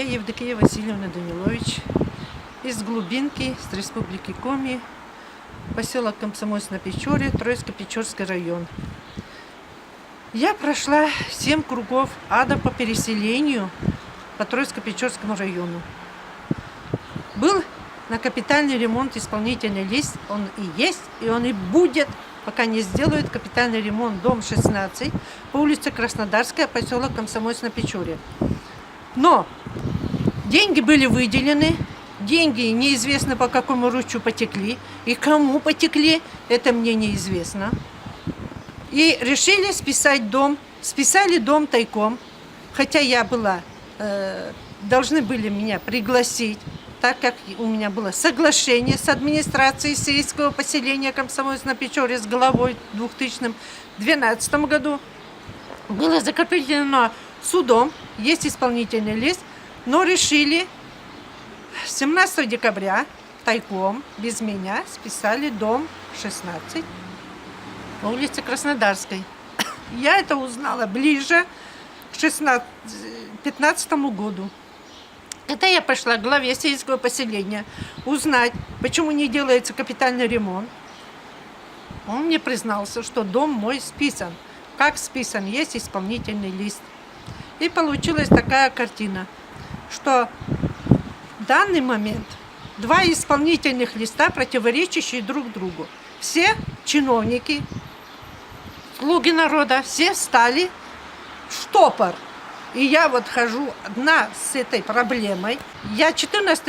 Я Евдокия Васильевна Данилович из глубинки, с республики Коми, поселок Комсомольск-на-Печоре, Троицко-Печорский район. Я прошла 7 кругов ада по переселению по Троицко-Печорскому району. Был на капитальный ремонт исполнительный лист, он и есть, и он и будет, пока не сделают капитальный ремонт дом 16 по улице Краснодарская, поселок Комсомольск-на-Печоре. Но деньги были выделены, деньги неизвестно по какому ручью потекли, и кому потекли, это мне неизвестно. И решили списать дом, списали дом тайком, хотя я была, должны были меня пригласить, так как у меня было соглашение с администрацией сельского поселения Комсомольск-на-Печоре с главой в 2012 году. Было закреплено судом, есть исполнительный лист, но решили 17 декабря тайком, без меня, списали дом 16 по улице Краснодарской. Я это узнала ближе к 2015 году. Это я пошла к главе сельского поселения узнать, почему не делается капитальный ремонт. Он мне признался, что дом мой списан. Как списан, есть исполнительный лист. И получилась такая картина, что в данный момент два исполнительных листа, противоречащие друг другу. Все чиновники, слуги народа, все встали в штопор. И я вот хожу одна с этой проблемой. Я 14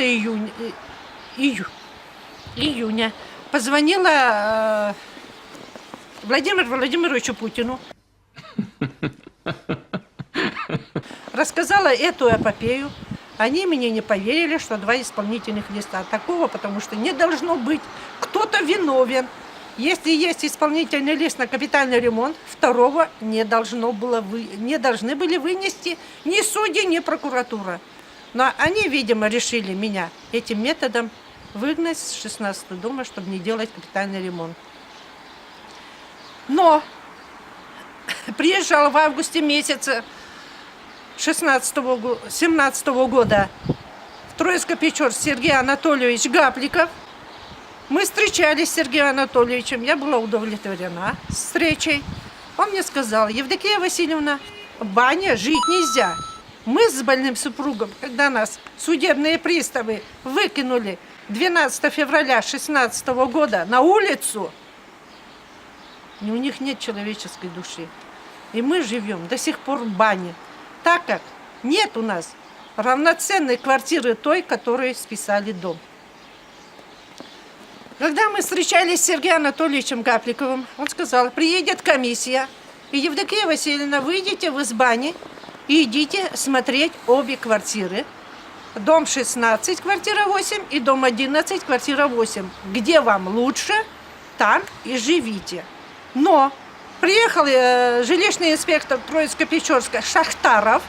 июня позвонила Владимиру Владимировичу Путину. Рассказала эту эпопею. Они мне не поверили, что два исполнительных листа. Такого, потому что не должно быть. Кто-то виновен. Если есть исполнительный лист на капитальный ремонт, второго не должны были вынести ни судьи, ни прокуратура. Но они, видимо, решили меня этим методом выгнать с 16-го дома, чтобы не делать капитальный ремонт. Но приезжал в августе месяце 17 года в Троицко-Печорск Сергей Анатольевич Гапликов. Мы встречались с Сергеем Анатольевичем, я была удовлетворена встречей. Он мне сказал: Евдокия Васильевна, в бане жить нельзя. Мы с больным супругом, когда нас судебные приставы выкинули 12 февраля 2016 года на улицу, у них нет человеческой души. И мы живем до сих пор в бане, так как нет у нас равноценной квартиры той, которой списали дом. Когда мы встречались с Сергеем Анатольевичем Гапликовым, он сказал: приедет комиссия, и Евдокия Васильевна, выйдите вы из бани и идите смотреть обе квартиры. Дом 16, квартира 8, и дом 11, квартира 8. Где вам лучше, там и живите. Но приехал жилищный инспектор Троицко-Печорска Шахтаров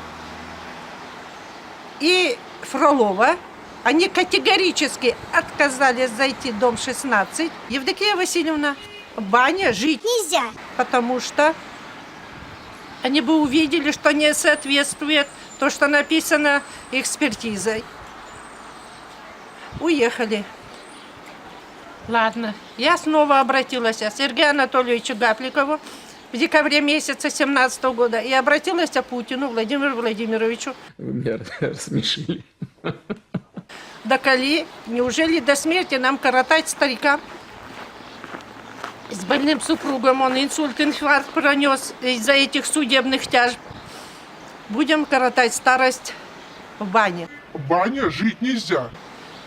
и Фролова. Они категорически отказались зайти в дом 16. Евдокия Васильевна, в бане жить нельзя, потому что они бы увидели, что не соответствует то, что написано экспертизой. Уехали. Ладно, я снова обратилась к Сергею Анатольевичу Гапликову в декабре месяца 2017 года и обратилась к Путину Владимиру Владимировичу. Вы меня рассмешили. Доколи, неужели до смерти нам коротать старика? С больным супругом он инсульт, инфаркт пронес из-за этих судебных тяжб. Будем коротать старость в бане. В бане жить нельзя.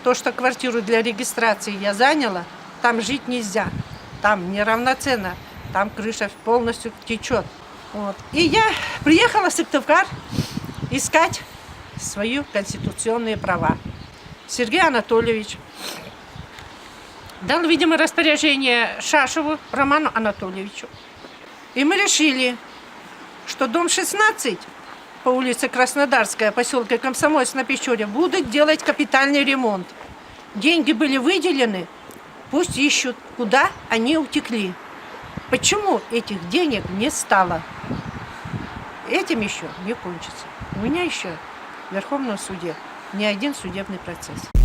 То, что квартиру для регистрации я заняла, там жить нельзя. Там неравноценно, там крыша полностью течет. Вот. И я приехала в Сыктывкар искать свои конституционные права. Сергей Анатольевич дал, видимо, распоряжение Шашеву Роману Анатольевичу. И мы решили, что дом 16 по улице Краснодарская, поселка Комсомольск-на-Печоре, будут делать капитальный ремонт. Деньги были выделены, пусть ищут, куда они утекли. Почему этих денег не стало? Этим еще не кончится. У меня еще в Верховном суде ни один судебный процесс.